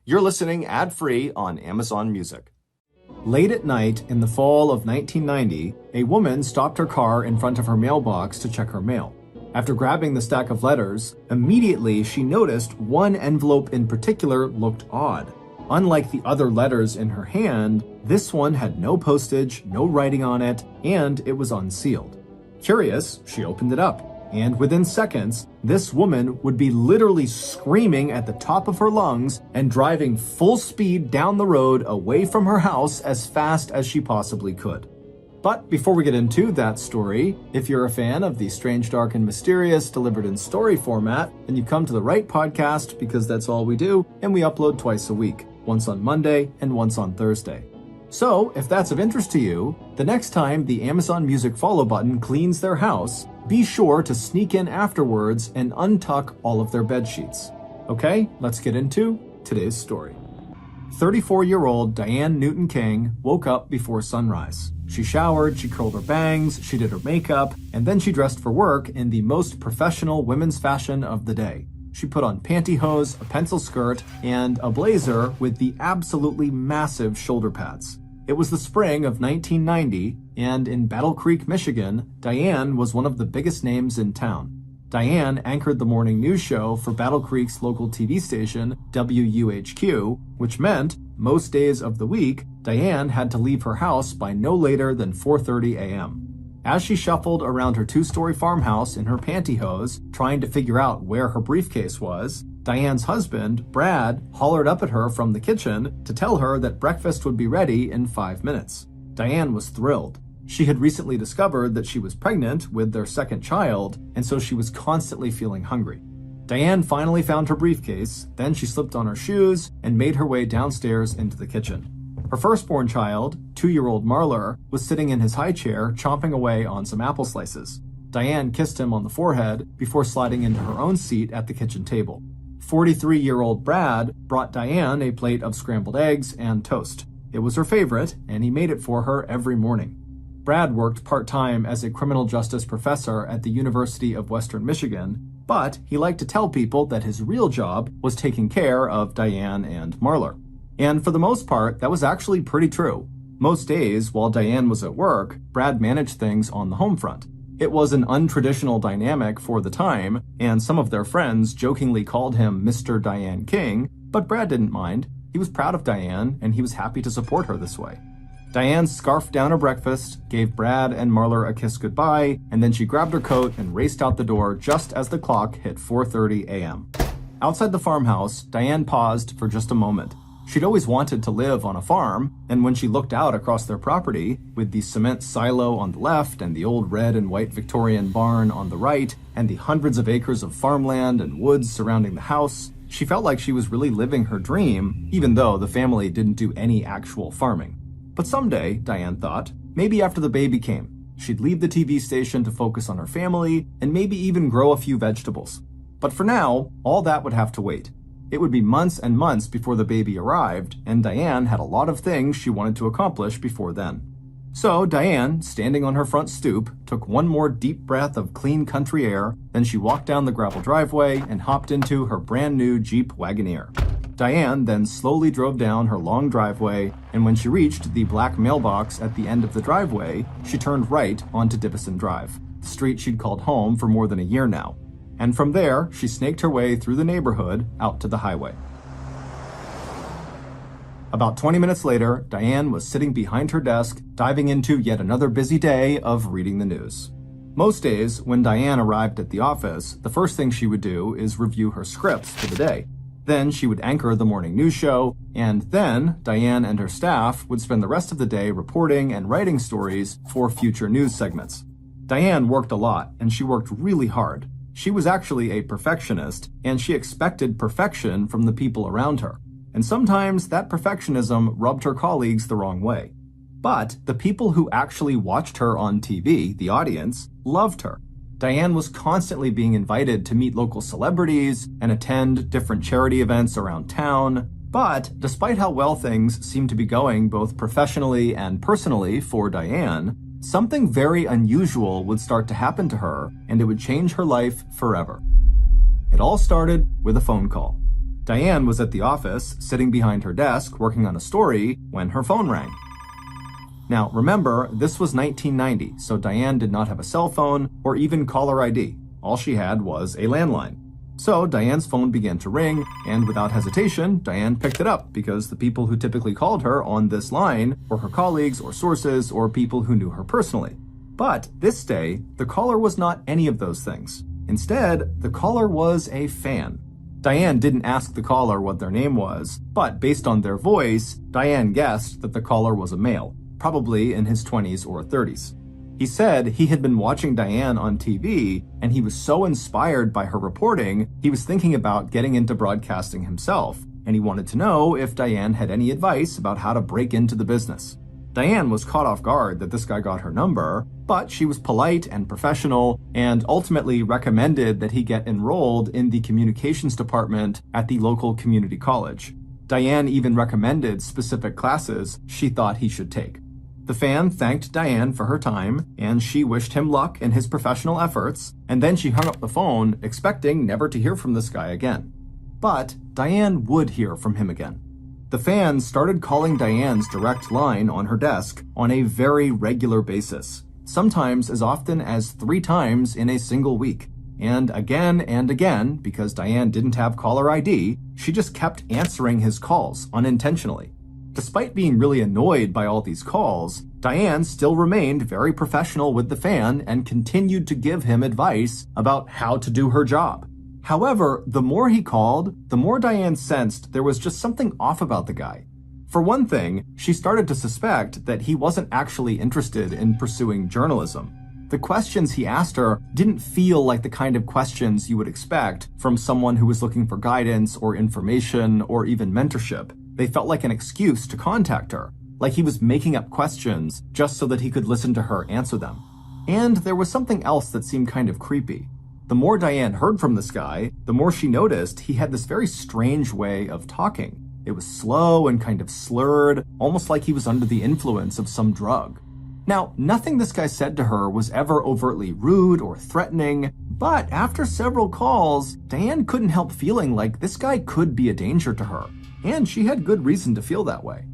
You're listening ad-free on Amazon Music. Late at night in the fall of 1990, a woman stopped her car in front of her mailbox to check her mail. After grabbing the stack of letters, immediately she noticed one envelope in particular looked odd. Unlike the other letters in her hand, this one had no postage, no writing on it, and it was unsealed. Curious, she opened it up. And within seconds, this woman would be literally screaming at the top of her lungs and driving full speed down the road away from her house as fast as she possibly could. But before we get into that story, if you're a fan of the strange, dark, and mysterious delivered in story format, then you've come to the right podcast because that's all we do, and we upload twice a week, once on Monday and once on Thursday. So, if that's of interest to you, the next time the Amazon Music follow button cleans their house, be sure to sneak in afterwards and untuck all of their bed sheets. Okay, let's get into today's story. 34-year-old Diane Newton King woke up before sunrise. She showered, she curled her bangs, she did her makeup, and then she dressed for work in the most professional women's fashion of the day. She put on pantyhose, a pencil skirt, and a blazer with the absolutely massive shoulder pads. It was the spring of 1990, and in Battle Creek, Michigan, Diane was one of the biggest names in town. Diane anchored the morning news show for Battle Creek's local TV station, WUHQ, which meant most days of the week, Diane had to leave her house by no later than 4:30 a.m. As she shuffled around her two-story farmhouse in her pantyhose, trying to figure out where her briefcase was, Diane's husband, Brad, hollered up at her from the kitchen to tell her that breakfast would be ready in 5 minutes. Diane was thrilled. She had recently discovered that she was pregnant with their second child, and so she was constantly feeling hungry. Diane finally found her briefcase, then she slipped on her shoes and made her way downstairs into the kitchen. Her firstborn child, 2-year-old Marler, was sitting in his high chair chomping away on some apple slices. Diane kissed him on the forehead before sliding into her own seat at the kitchen table. 43-year-old Brad brought Diane a plate of scrambled eggs and toast. It was her favorite, and he made it for her every morning. Brad worked part-time as a criminal justice professor at the University of Western Michigan, but he liked to tell people that his real job was taking care of Diane and Marler. And for the most part, that was actually pretty true. Most days, while Diane was at work, Brad managed things on the home front. It was an untraditional dynamic for the time, and some of their friends jokingly called him Mr. Diane King, but Brad didn't mind. He was proud of Diane, and he was happy to support her this way. Diane scarfed down her breakfast, gave Brad and Marler a kiss goodbye, and then she grabbed her coat and raced out the door just as the clock hit 4:30 a.m. Outside the farmhouse, Diane paused for just a moment. She'd always wanted to live on a farm, and when she looked out across their property, with the cement silo on the left and the old red and white Victorian barn on the right, and the hundreds of acres of farmland and woods surrounding the house, she felt like she was really living her dream, even though the family didn't do any actual farming. But someday, Diane thought, maybe after the baby came, she'd leave the TV station to focus on her family and maybe even grow a few vegetables. But for now, all that would have to wait. It would be months and months before the baby arrived, and Diane had a lot of things she wanted to accomplish before then. So Diane, standing on her front stoop, took one more deep breath of clean country air, then she walked down the gravel driveway and hopped into her brand new Jeep Wagoneer. Diane then slowly drove down her long driveway, and when she reached the black mailbox at the end of the driveway, she turned right onto Divison Drive, the street she'd called home for more than a year now. And from there, she snaked her way through the neighborhood out to the highway. About 20 minutes later, Diane was sitting behind her desk, diving into yet another busy day of reading the news. Most days, when Diane arrived at the office, the first thing she would do is review her scripts for the day. Then she would anchor the morning news show, and then Diane and her staff would spend the rest of the day reporting and writing stories for future news segments. Diane worked a lot, and she worked really hard. She was actually a perfectionist, and she expected perfection from the people around her. And sometimes that perfectionism rubbed her colleagues the wrong way. But the people who actually watched her on TV, the audience, loved her. Diane was constantly being invited to meet local celebrities and attend different charity events around town. But despite how well things seemed to be going both professionally and personally for Diane, something very unusual would start to happen to her, and it would change her life forever. It all started with a phone call. Diane was at the office, sitting behind her desk, working on a story, when her phone rang. Now, remember, this was 1990, so Diane did not have a cell phone or even caller ID. All she had was a landline. So Diane's phone began to ring, and without hesitation, Diane picked it up because the people who typically called her on this line were her colleagues or sources or people who knew her personally. But this day, the caller was not any of those things. Instead, the caller was a fan. Diane didn't ask the caller what their name was, but based on their voice, Diane guessed that the caller was a male, probably in his 20s or 30s. He said he had been watching Diane on TV, and he was so inspired by her reporting, he was thinking about getting into broadcasting himself, and he wanted to know if Diane had any advice about how to break into the business. Diane was caught off guard that this guy got her number, but she was polite and professional, and ultimately recommended that he get enrolled in the communications department at the local community college. Diane even recommended specific classes she thought he should take. The fan thanked Diane for her time, and she wished him luck in his professional efforts, and then she hung up the phone, expecting never to hear from this guy again. But Diane would hear from him again. The fan started calling Diane's direct line on her desk on a very regular basis, sometimes as often as 3 times in a single week. And again, because Diane didn't have caller ID, she just kept answering his calls unintentionally. Despite being really annoyed by all these calls, Diane still remained very professional with the fan and continued to give him advice about how to do her job. However, the more he called, the more Diane sensed there was just something off about the guy. For one thing, she started to suspect that he wasn't actually interested in pursuing journalism. The questions he asked her didn't feel like the kind of questions you would expect from someone who was looking for guidance or information or even mentorship. They felt like an excuse to contact her, like he was making up questions just so that he could listen to her answer them. And there was something else that seemed kind of creepy. The more Diane heard from this guy, the more she noticed he had this very strange way of talking. It was slow and kind of slurred, almost like he was under the influence of some drug. Now, nothing this guy said to her was ever overtly rude or threatening, but after several calls, Diane couldn't help feeling like this guy could be a danger to her. And she had good reason to feel that way.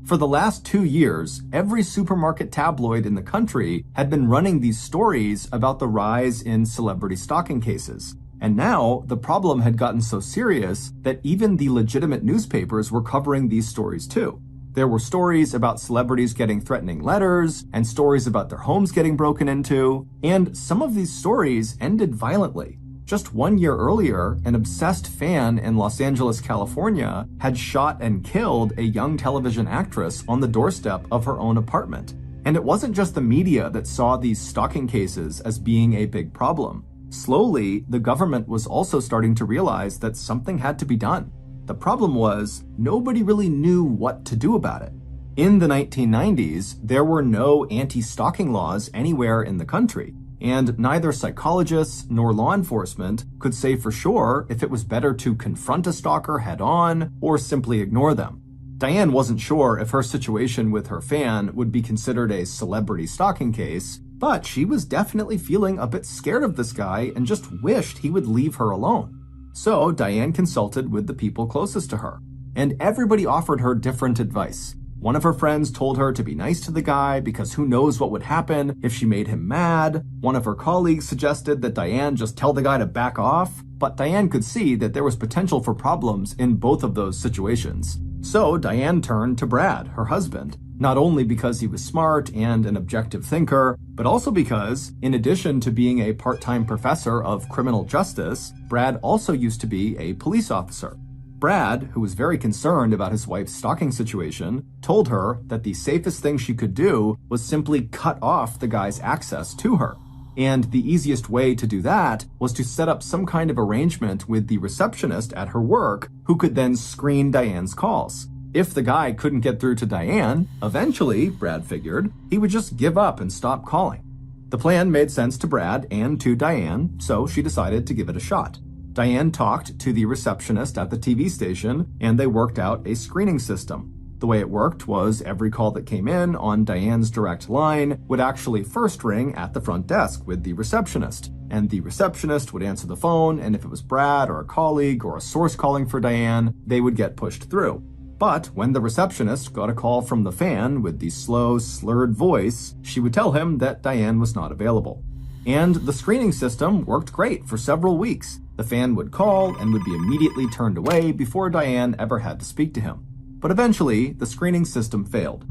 For the last 2 years, every supermarket tabloid in the country had been running these stories about the rise in celebrity stalking cases. And now, the problem had gotten so serious that even the legitimate newspapers were covering these stories too. There were stories about celebrities getting threatening letters, and stories about their homes getting broken into, and some of these stories ended violently. Just 1 year earlier, an obsessed fan in Los Angeles, California, had shot and killed a young television actress on the doorstep of her own apartment. And it wasn't just the media that saw these stalking cases as being a big problem. Slowly, the government was also starting to realize that something had to be done. The problem was, nobody really knew what to do about it. In the 1990s, there were no anti-stalking laws anywhere in the country. And neither psychologists nor law enforcement could say for sure if it was better to confront a stalker head-on or simply ignore them. Diane wasn't sure if her situation with her fan would be considered a celebrity stalking case, but she was definitely feeling a bit scared of this guy and just wished he would leave her alone. So Diane consulted with the people closest to her, and everybody offered her different advice. One of her friends told her to be nice to the guy because who knows what would happen if she made him mad. One of her colleagues suggested that Diane just tell the guy to back off, but Diane could see that there was potential for problems in both of those situations. So Diane turned to Brad, her husband, not only because he was smart and an objective thinker, but also because, in addition to being a part-time professor of criminal justice, Brad also used to be a police officer. Brad, who was very concerned about his wife's stalking situation, told her that the safest thing she could do was simply cut off the guy's access to her. And the easiest way to do that was to set up some kind of arrangement with the receptionist at her work who could then screen Diane's calls. If the guy couldn't get through to Diane, eventually, Brad figured, he would just give up and stop calling. The plan made sense to Brad and to Diane, so she decided to give it a shot. Diane talked to the receptionist at the TV station, and they worked out a screening system. The way it worked was every call that came in on Diane's direct line would actually first ring at the front desk with the receptionist. and the receptionist would answer the phone, and if it was Brad or a colleague or a source calling for Diane, they would get pushed through. But when the receptionist got a call from the fan with the slow, slurred voice, she would tell him that Diane was not available. And the screening system worked great for several weeks. The fan would call and would be immediately turned away before Diane ever had to speak to him. But eventually, the screening system failed.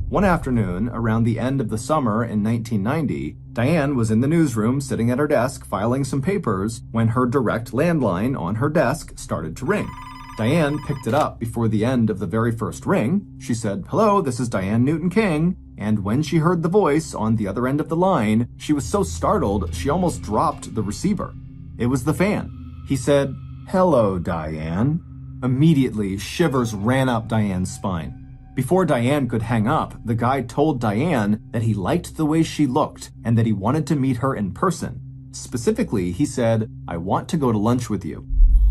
One afternoon, around the end of the summer in 1990, Diane was in the newsroom sitting at her desk filing some papers when her direct landline on her desk started to ring. Diane picked it up before the end of the very first ring. She said, "Hello, this is Diane Newton-King." And when she heard the voice on the other end of the line, she was so startled she almost dropped the receiver. It was the fan. He said, "Hello, Diane." Immediately, shivers ran up Diane's spine. Before Diane could hang up, the guy told Diane that he liked the way she looked and that he wanted to meet her in person. Specifically, he said, "I want to go to lunch with you."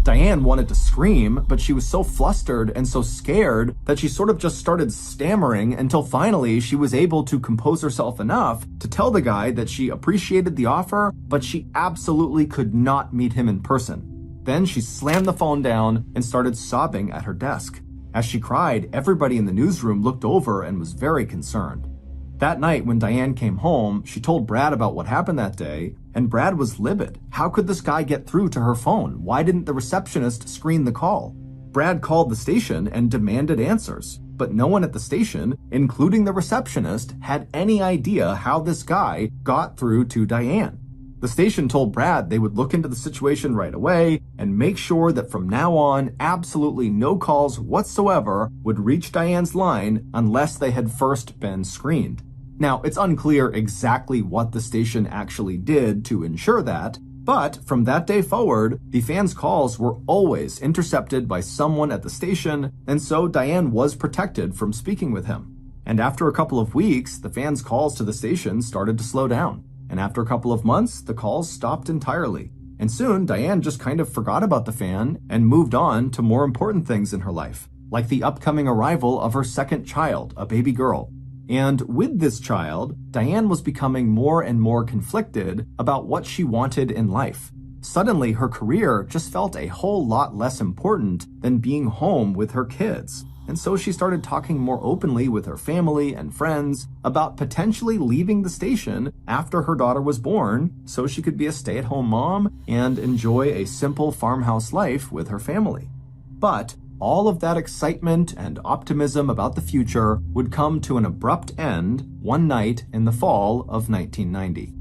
Diane wanted to scream, but she was so flustered and so scared that she sort of just started stammering until finally she was able to compose herself enough to tell the guy that she appreciated the offer, but she absolutely could not meet him in person. Then she slammed the phone down and started sobbing at her desk. As she cried, everybody in the newsroom looked over and was very concerned. That night, when Diane came home, she told Brad about what happened that day, and Brad was livid. How could this guy get through to her phone? Why didn't the receptionist screen the call? Brad called the station and demanded answers, but no one at the station, including the receptionist, had any idea how this guy got through to Diane. The station told Brad they would look into the situation right away and make sure that from now on, absolutely no calls whatsoever would reach Diane's line unless they had first been screened. Now, it's unclear exactly what the station actually did to ensure that, but from that day forward, the fans' calls were always intercepted by someone at the station, and so Diane was protected from speaking with him. And after a couple of weeks, the fans' calls to the station started to slow down. And after a couple of months, the calls stopped entirely. And soon, Diane just kind of forgot about the fan and moved on to more important things in her life, like the upcoming arrival of her second child, a baby girl. And with this child, Diane was becoming more and more conflicted about what she wanted in life. Suddenly, her career just felt a whole lot less important than being home with her kids. And so she started talking more openly with her family and friends about potentially leaving the station after her daughter was born so she could be a stay-at-home mom and enjoy a simple farmhouse life with her family. But all of that excitement and optimism about the future would come to an abrupt end one night in the fall of 1990.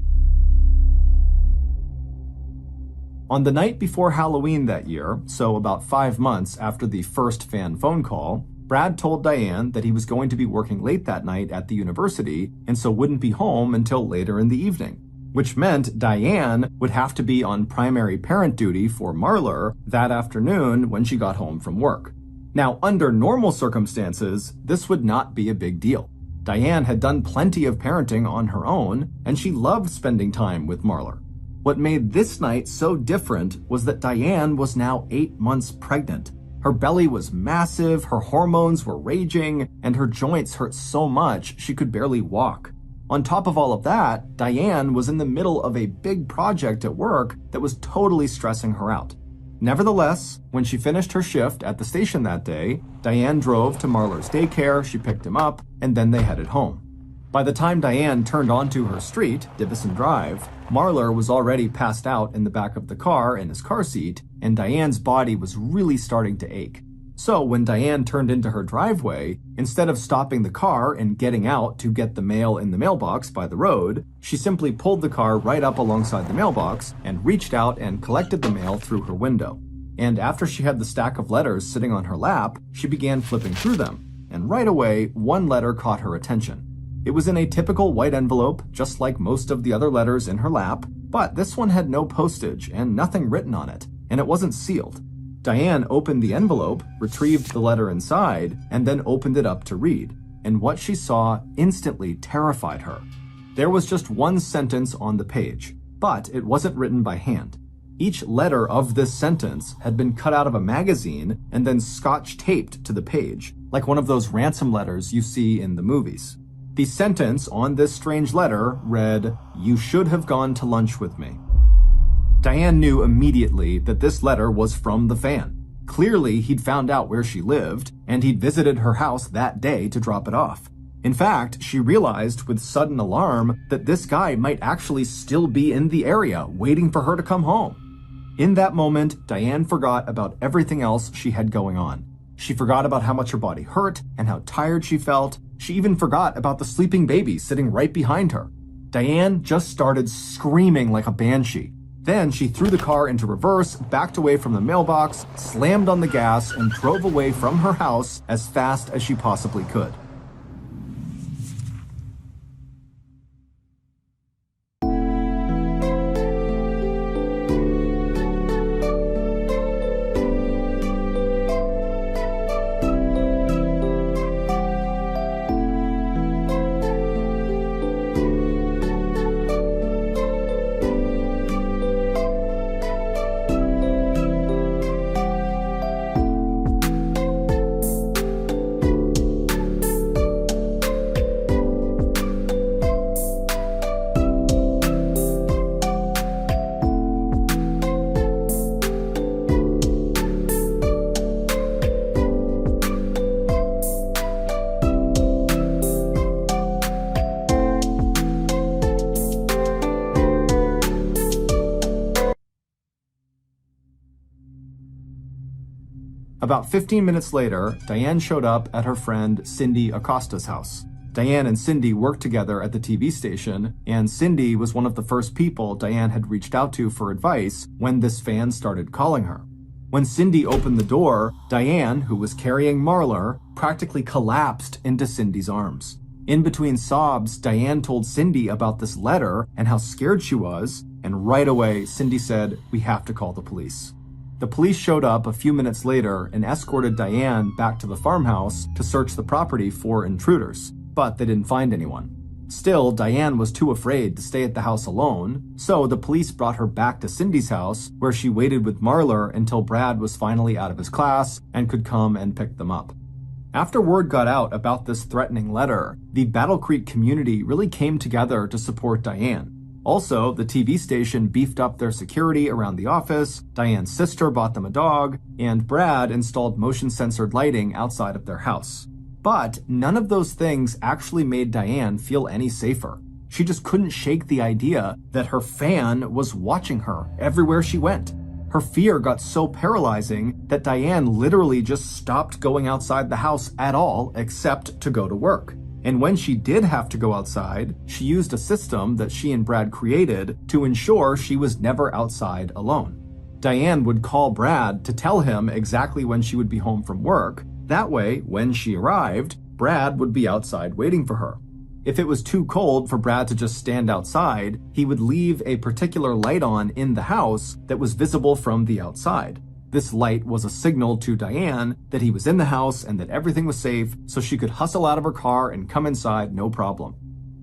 On the night before Halloween that year, so about 5 months after the first fan phone call, Brad told Diane that he was going to be working late that night at the university and so wouldn't be home until later in the evening, which meant Diane would have to be on primary parent duty for Marler that afternoon when she got home from work. Now, under normal circumstances, this would not be a big deal. Diane had done plenty of parenting on her own, and she loved spending time with Marler. What made this night so different was that Diane was now 8 months pregnant. Her belly was massive, her hormones were raging, and her joints hurt so much she could barely walk. On top of all of that, Diane was in the middle of a big project at work that was totally stressing her out. Nevertheless, when she finished her shift at the station that day, Diane drove to Marler's daycare, she picked him up, and then they headed home. By the time Diane turned onto her street, Divison Drive, Marler was already passed out in the back of the car in his car seat, and Diane's body was really starting to ache. So when Diane turned into her driveway, instead of stopping the car and getting out to get the mail in the mailbox by the road, she simply pulled the car right up alongside the mailbox and reached out and collected the mail through her window. And after she had the stack of letters sitting on her lap, she began flipping through them. And right away, one letter caught her attention. It was in a typical white envelope, just like most of the other letters in her lap, but this one had no postage and nothing written on it, and it wasn't sealed. Diane opened the envelope, retrieved the letter inside, and then opened it up to read, and what she saw instantly terrified her. There was just one sentence on the page, but it wasn't written by hand. Each letter of this sentence had been cut out of a magazine and then scotch taped to the page, like one of those ransom letters you see in the movies. The sentence on this strange letter read, "You should have gone to lunch with me." Diane knew immediately that this letter was from the fan. Clearly, he'd found out where she lived, and he'd visited her house that day to drop it off. In fact, she realized with sudden alarm that this guy might actually still be in the area, waiting for her to come home. In that moment, Diane forgot about everything else she had going on. She forgot about how much her body hurt and how tired she felt. She even forgot about the sleeping baby sitting right behind her. Diane just started screaming like a banshee. Then she threw the car into reverse, backed away from the mailbox, slammed on the gas, and drove away from her house as fast as she possibly could. About 15 minutes later, Diane showed up at her friend Cindy Acosta's house. Diane and Cindy worked together at the TV station, and Cindy was one of the first people Diane had reached out to for advice when this fan started calling her. When Cindy opened the door, Diane, who was carrying Marlar, practically collapsed into Cindy's arms. In between sobs, Diane told Cindy about this letter and how scared she was, and right away, Cindy said, "We have to call the police." The police showed up a few minutes later and escorted Diane back to the farmhouse to search the property for intruders, but they didn't find anyone. Still, Diane was too afraid to stay at the house alone, so the police brought her back to Cindy's house, where she waited with Marlar until Brad was finally out of his class and could come and pick them up. After word got out about this threatening letter, the Battle Creek community really came together to support Diane. Also, the TV station beefed up their security around the office, Diane's sister bought them a dog, and Brad installed motion-censored lighting outside of their house. But none of those things actually made Diane feel any safer. She just couldn't shake the idea that her fan was watching her everywhere she went. Her fear got so paralyzing that Diane literally just stopped going outside the house at all except to go to work. And when she did have to go outside, she used a system that she and Brad created to ensure she was never outside alone. Diane would call Brad to tell him exactly when she would be home from work. That way, when she arrived, Brad would be outside waiting for her. If it was too cold for Brad to just stand outside, he would leave a particular light on in the house that was visible from the outside. This light was a signal to Diane that he was in the house and that everything was safe, so she could hustle out of her car and come inside no problem.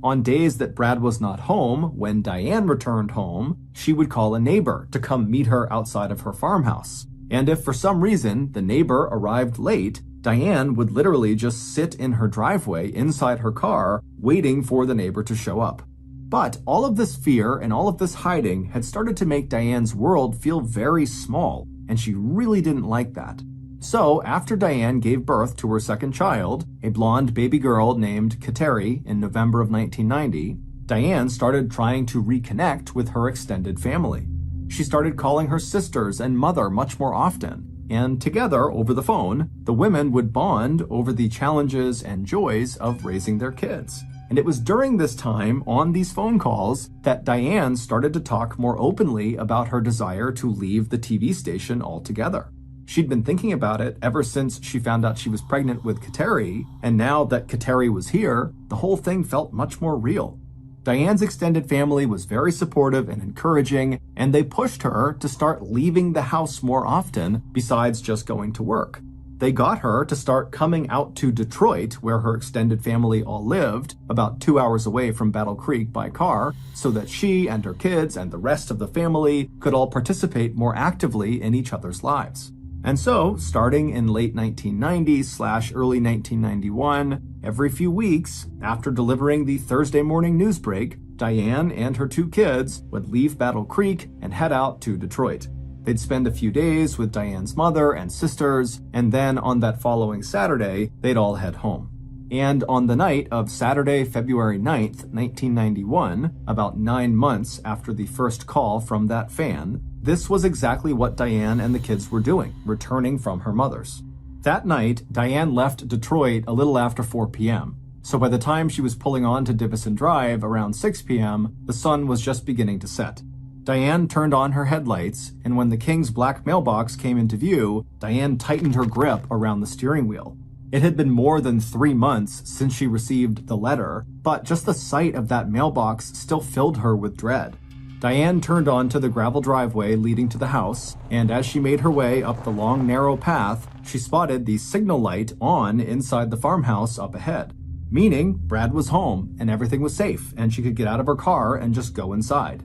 On days that Brad was not home, when Diane returned home, she would call a neighbor to come meet her outside of her farmhouse. And if for some reason the neighbor arrived late, Diane would literally just sit in her driveway inside her car, waiting for the neighbor to show up. But all of this fear and all of this hiding had started to make Diane's world feel very small, and she really didn't like that. So after Diane gave birth to her second child, a blonde baby girl named Kateri, in November of 1990, Diane started trying to reconnect with her extended family. She started calling her sisters and mother much more often, and together, over the phone, the women would bond over the challenges and joys of raising their kids. And it was during this time, on these phone calls, that Diane started to talk more openly about her desire to leave the TV station altogether. She'd been thinking about it ever since she found out she was pregnant with Kateri, and now that Kateri was here, the whole thing felt much more real. Diane's extended family was very supportive and encouraging, and they pushed her to start leaving the house more often besides just going to work. They got her to start coming out to Detroit, where her extended family all lived, about 2 hours away from Battle Creek by car, so that she and her kids and the rest of the family could all participate more actively in each other's lives. And so, starting in late 1990/early 1991, every few weeks, after delivering the Thursday morning news break, Diane and her 2 kids would leave Battle Creek and head out to Detroit. They'd spend a few days with Diane's mother and sisters, and then on that following Saturday, they'd all head home. And on the night of Saturday, February 9th, 1991, about 9 months after the first call from that fan, this was exactly what Diane and the kids were doing, returning from her mother's. That night, Diane left Detroit a little after 4 p.m., so by the time she was pulling on to Divison Drive around 6 p.m., the sun was just beginning to set. Diane turned on her headlights, and when the King's black mailbox came into view, Diane tightened her grip around the steering wheel. It had been more than 3 months since she received the letter, but just the sight of that mailbox still filled her with dread. Diane turned onto the gravel driveway leading to the house, and as she made her way up the long, narrow path, she spotted the signal light on inside the farmhouse up ahead, meaning Brad was home and everything was safe and she could get out of her car and just go inside.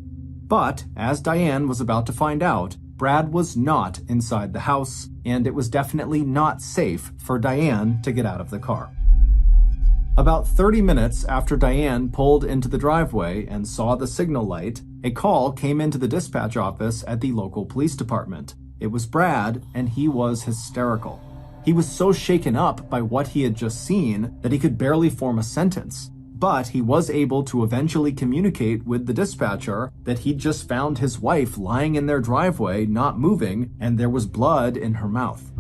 But, as Diane was about to find out, Brad was not inside the house, and it was definitely not safe for Diane to get out of the car. About 30 minutes after Diane pulled into the driveway and saw the signal light, a call came into the dispatch office at the local police department. It was Brad, and he was hysterical. He was so shaken up by what he had just seen that he could barely form a sentence. But he was able to eventually communicate with the dispatcher that he'd just found his wife lying in their driveway, not moving, and there was blood in her mouth.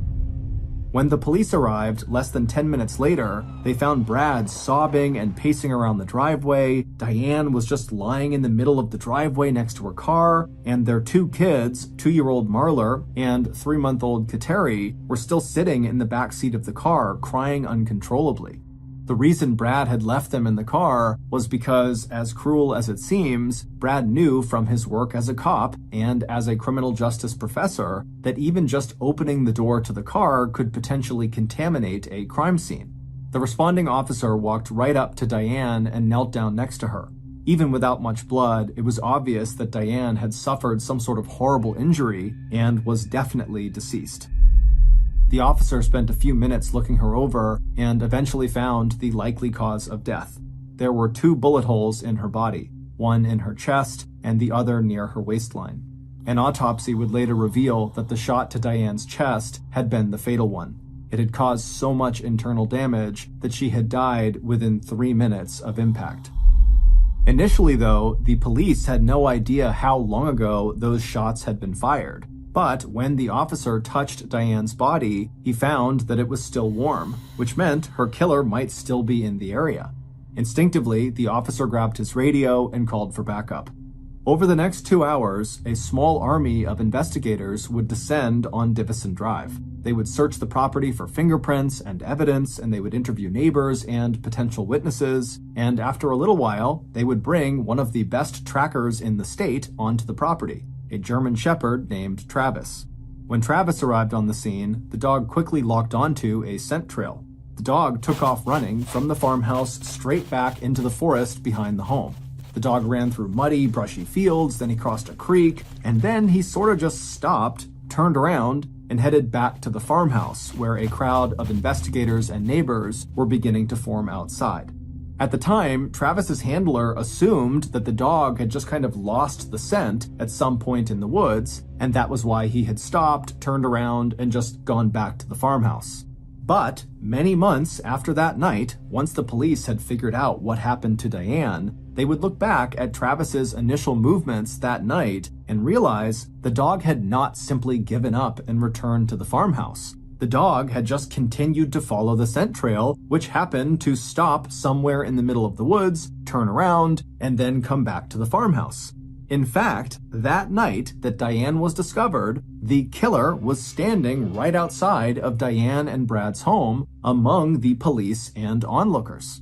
When the police arrived less than 10 minutes later, they found Brad sobbing and pacing around the driveway. Diane was just lying in the middle of the driveway next to her car, and their 2 kids, 2-year-old Marler and 3-month-old Kateri, were still sitting in the back seat of the car, crying uncontrollably. The reason Brad had left them in the car was because, as cruel as it seems, Brad knew from his work as a cop and as a criminal justice professor that even just opening the door to the car could potentially contaminate a crime scene. The responding officer walked right up to Diane and knelt down next to her. Even without much blood, it was obvious that Diane had suffered some sort of horrible injury and was definitely deceased. The officer spent a few minutes looking her over and eventually found the likely cause of death. There were 2 bullet holes in her body, one in her chest and the other near her waistline. An autopsy would later reveal that the shot to Diane's chest had been the fatal one. It had caused so much internal damage that she had died within 3 minutes of impact. Initially, though, the police had no idea how long ago those shots had been fired. But when the officer touched Diane's body, he found that it was still warm, which meant her killer might still be in the area. Instinctively, the officer grabbed his radio and called for backup. Over the next 2 hours, a small army of investigators would descend on Divison Drive. They would search the property for fingerprints and evidence, and they would interview neighbors and potential witnesses, and after a little while, they would bring one of the best trackers in the state onto the property, a German Shepherd named Travis. When Travis arrived on the scene, the dog quickly locked onto a scent trail. The dog took off running from the farmhouse straight back into the forest behind the home. The dog ran through muddy, brushy fields, then he crossed a creek, and then he sort of just stopped, turned around, and headed back to the farmhouse, where a crowd of investigators and neighbors were beginning to form outside. At the time, Travis's handler assumed that the dog had just kind of lost the scent at some point in the woods, and that was why he had stopped, turned around, and just gone back to the farmhouse. But many months after that night, once the police had figured out what happened to Diane, they would look back at Travis's initial movements that night and realize the dog had not simply given up and returned to the farmhouse. The dog had just continued to follow the scent trail, which happened to stop somewhere in the middle of the woods, turn around, and then come back to the farmhouse. In fact, that night that Diane was discovered, the killer was standing right outside of Diane and Brad's home among the police and onlookers.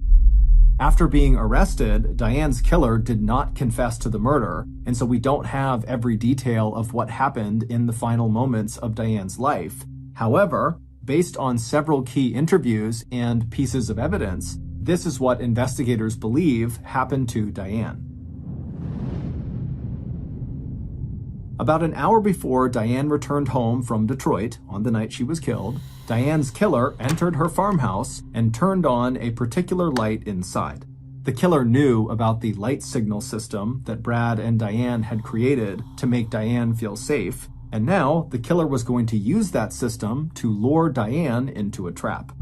After being arrested, Diane's killer did not confess to the murder, and so we don't have every detail of what happened in the final moments of Diane's life. However, based on several key interviews and pieces of evidence, this is what investigators believe happened to Diane. About an hour before Diane returned home from Detroit on the night she was killed, Diane's killer entered her farmhouse and turned on a particular light inside. The killer knew about the light signal system that Brad and Diane had created to make Diane feel safe, and now the killer was going to use that system to lure Diane into a trap.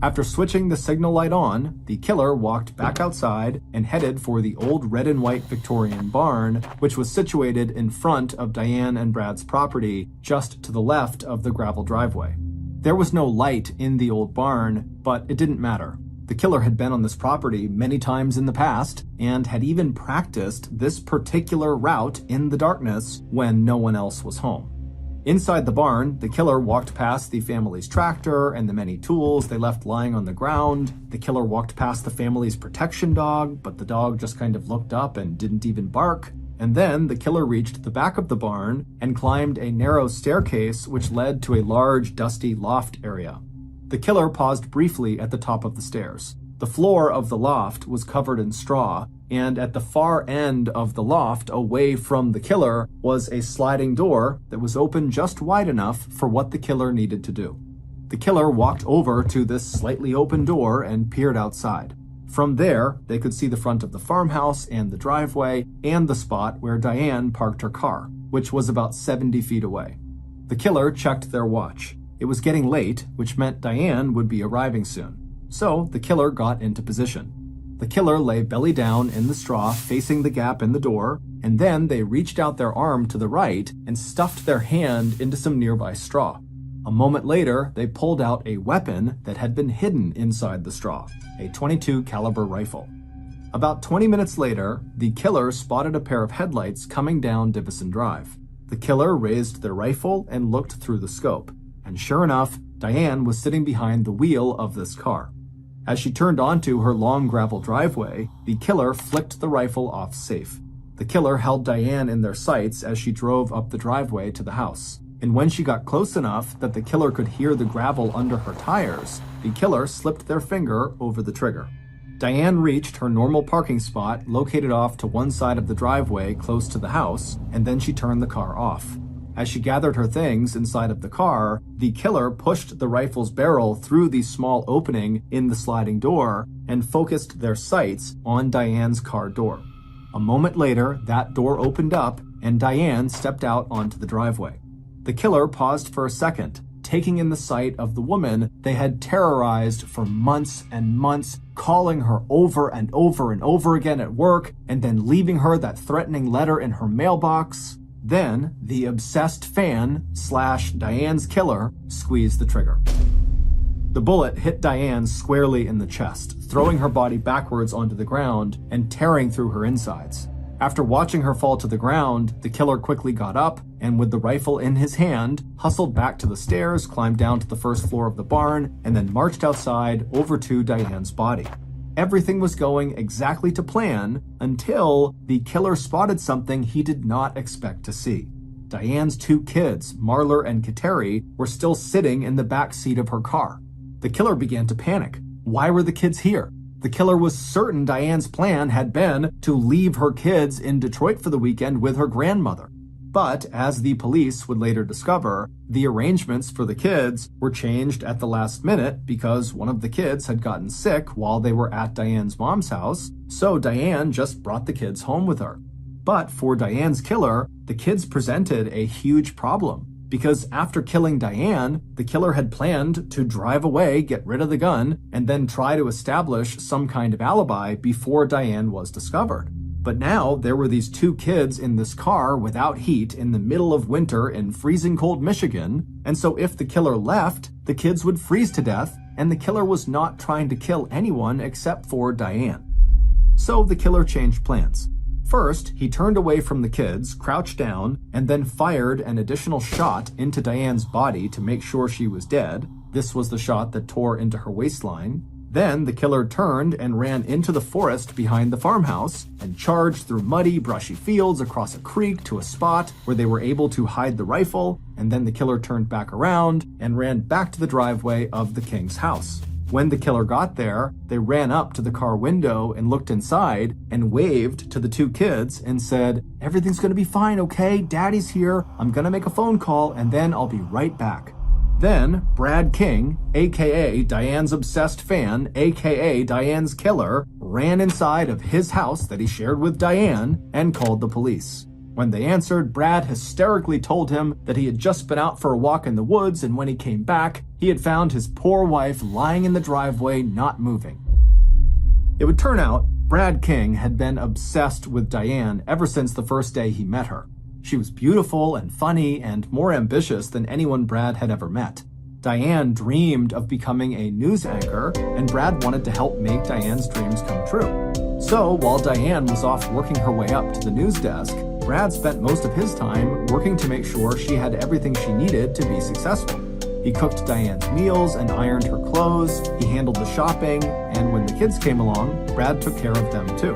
After switching the signal light on, the killer walked back outside and headed for the old red and white Victorian barn, which was situated in front of Diane and Brad's property, just to the left of the gravel driveway. There was no light in the old barn, but it didn't matter. The killer had been on this property many times in the past and had even practiced this particular route in the darkness when no one else was home. Inside the barn, the killer walked past the family's tractor and the many tools they left lying on the ground. The killer walked past the family's protection dog, but the dog just kind of looked up and didn't even bark. And then the killer reached the back of the barn and climbed a narrow staircase which led to a large, dusty loft area. The killer paused briefly at the top of the stairs. The floor of the loft was covered in straw, and at the far end of the loft, away from the killer, was a sliding door that was open just wide enough for what the killer needed to do. The killer walked over to this slightly open door and peered outside. From there, they could see the front of the farmhouse and the driveway and the spot where Diane parked her car, which was about 70 feet away. The killer checked their watch. It was getting late, which meant Diane would be arriving soon. So the killer got into position. The killer lay belly down in the straw facing the gap in the door, and then they reached out their arm to the right and stuffed their hand into some nearby straw. A moment later, they pulled out a weapon that had been hidden inside the straw, a .22 caliber rifle. About 20 minutes later, the killer spotted a pair of headlights coming down Divison Drive. The killer raised their rifle and looked through the scope, and sure enough, Diane was sitting behind the wheel of this car. As she turned onto her long gravel driveway, the killer flicked the rifle off safe. The killer held Diane in their sights as she drove up the driveway to the house. And when she got close enough that the killer could hear the gravel under her tires, the killer slipped their finger over the trigger. Diane reached her normal parking spot located off to one side of the driveway close to the house, and then she turned the car off. As she gathered her things inside of the car, the killer pushed the rifle's barrel through the small opening in the sliding door and focused their sights on Diane's car door. A moment later, that door opened up and Diane stepped out onto the driveway. The killer paused for a second, taking in the sight of the woman they had terrorized for months and months, calling her over and over and over again at work, and then leaving her that threatening letter in her mailbox. Then, the obsessed fan / Diane's killer squeezed the trigger. The bullet hit Diane squarely in the chest, throwing her body backwards onto the ground and tearing through her insides. After watching her fall to the ground, the killer quickly got up and, with the rifle in his hand, hustled back to the stairs, climbed down to the first floor of the barn, and then marched outside over to Diane's body. Everything was going exactly to plan until the killer spotted something he did not expect to see. Diane's two kids, Marler and Kateri, were still sitting in the back seat of her car. The killer began to panic. Why were the kids here? The killer was certain Diane's plan had been to leave her kids in Detroit for the weekend with her grandmother. But, as the police would later discover, the arrangements for the kids were changed at the last minute because one of the kids had gotten sick while they were at Diane's mom's house, so Diane just brought the kids home with her. But for Diane's killer, the kids presented a huge problem, because after killing Diane, the killer had planned to drive away, get rid of the gun, and then try to establish some kind of alibi before Diane was discovered. But now there were these two kids in this car without heat in the middle of winter in freezing cold Michigan, and so if the killer left, the kids would freeze to death, and the killer was not trying to kill anyone except for Diane. So the killer changed plans. First, he turned away from the kids, crouched down, and then fired an additional shot into Diane's body to make sure she was dead. This was the shot that tore into her waistline. Then the killer turned and ran into the forest behind the farmhouse and charged through muddy, brushy fields across a creek to a spot where they were able to hide the rifle, and then the killer turned back around and ran back to the driveway of the King's house. When the killer got there, they ran up to the car window and looked inside and waved to the two kids and said, "Everything's gonna be fine, okay? Daddy's here. I'm gonna make a phone call and then I'll be right back." Then, Brad King, aka Diane's obsessed fan, aka Diane's killer, ran inside of his house that he shared with Diane and called the police. When they answered, Brad hysterically told him that he had just been out for a walk in the woods, and when he came back, he had found his poor wife lying in the driveway, not moving. It would turn out Brad King had been obsessed with Diane ever since the first day he met her. She was beautiful and funny and more ambitious than anyone Brad had ever met. Diane dreamed of becoming a news anchor, and Brad wanted to help make Diane's dreams come true. So, while Diane was off working her way up to the news desk, Brad spent most of his time working to make sure she had everything she needed to be successful. He cooked Diane's meals and ironed her clothes, he handled the shopping, and when the kids came along, Brad took care of them too.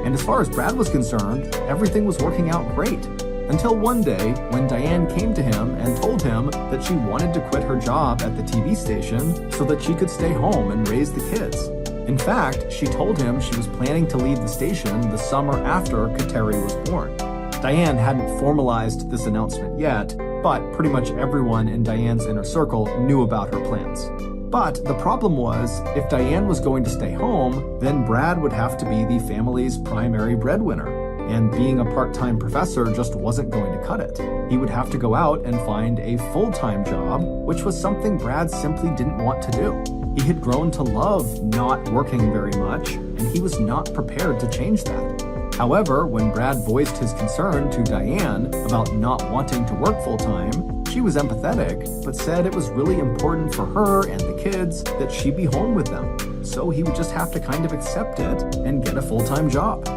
And as far as Brad was concerned, everything was working out great. Until one day, when Diane came to him and told him that she wanted to quit her job at the TV station so that she could stay home and raise the kids. In fact, she told him she was planning to leave the station the summer after Kateri was born. Diane hadn't formalized this announcement yet, but pretty much everyone in Diane's inner circle knew about her plans. But the problem was, if Diane was going to stay home, then Brad would have to be the family's primary breadwinner. And being a part-time professor just wasn't going to cut it. He would have to go out and find a full-time job, which was something Brad simply didn't want to do. He had grown to love not working very much, and he was not prepared to change that. However, when Brad voiced his concern to Diane about not wanting to work full-time, she was empathetic, but said it was really important for her and the kids that she be home with them. So he would just have to kind of accept it and get a full-time job.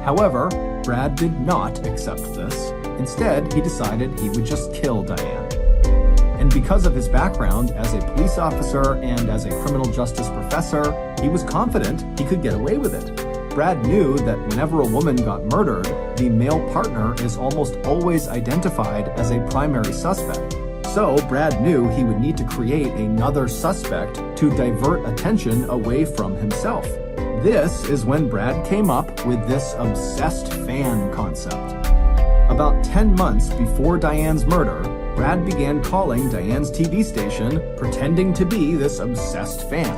However, Brad did not accept this. Instead, he decided he would just kill Diane. And because of his background as a police officer and as a criminal justice professor, he was confident he could get away with it. Brad knew that whenever a woman got murdered, the male partner is almost always identified as a primary suspect. So Brad knew he would need to create another suspect to divert attention away from himself. This is when Brad came up with this obsessed fan concept. About 10 months before Diane's murder, Brad began calling Diane's TV station, pretending to be this obsessed fan.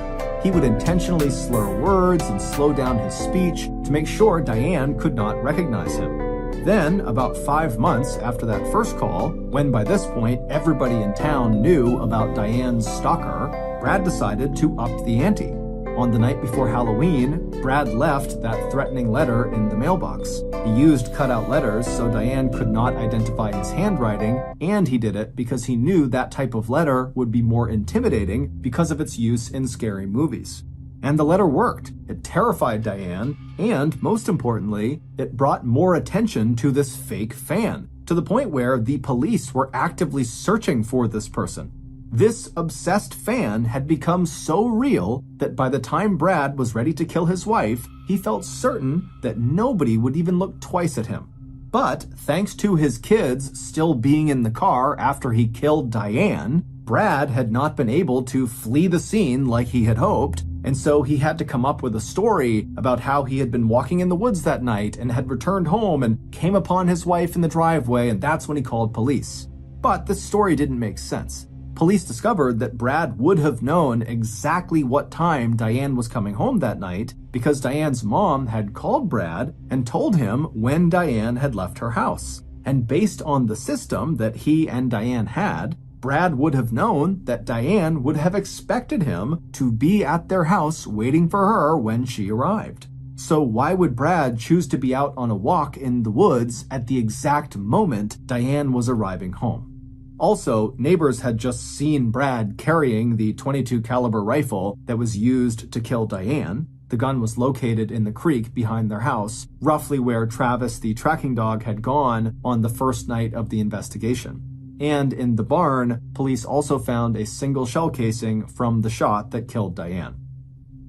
He would intentionally slur words and slow down his speech to make sure Diane could not recognize him. Then, about 5 months after that first call, when by this point everybody in town knew about Diane's stalker, Brad decided to up the ante. On the night before Halloween, Brad left that threatening letter in the mailbox. He used cutout letters so Diane could not identify his handwriting, and he did it because he knew that type of letter would be more intimidating because of its use in scary movies. And the letter worked. It terrified Diane, and most importantly, it brought more attention to this fake fan, to the point where the police were actively searching for this person. This obsessed fan had become so real that by the time Brad was ready to kill his wife, he felt certain that nobody would even look twice at him. But thanks to his kids still being in the car after he killed Diane, Brad had not been able to flee the scene like he had hoped, and so he had to come up with a story about how he had been walking in the woods that night and had returned home and came upon his wife in the driveway, and that's when he called police. But the story didn't make sense. Police discovered that Brad would have known exactly what time Diane was coming home that night because Diane's mom had called Brad and told him when Diane had left her house. And based on the system that he and Diane had, Brad would have known that Diane would have expected him to be at their house waiting for her when she arrived. So why would Brad choose to be out on a walk in the woods at the exact moment Diane was arriving home? Also, neighbors had just seen Brad carrying the .22 caliber rifle that was used to kill Diane. The gun was located in the creek behind their house, roughly where Travis the tracking dog had gone on the first night of the investigation. And in the barn, police also found a single shell casing from the shot that killed Diane.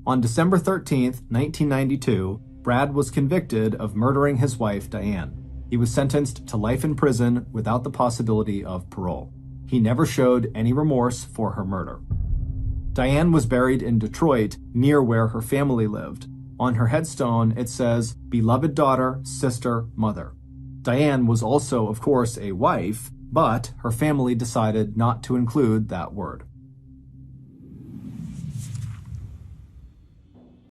On December 13th, 1992, Brad was convicted of murdering his wife, Diane. He was sentenced to life in prison without the possibility of parole. He never showed any remorse for her murder. Diane was buried in Detroit, near where her family lived. On her headstone, it says, "Beloved daughter, sister, mother." Diane was also, of course, a wife, but her family decided not to include that word.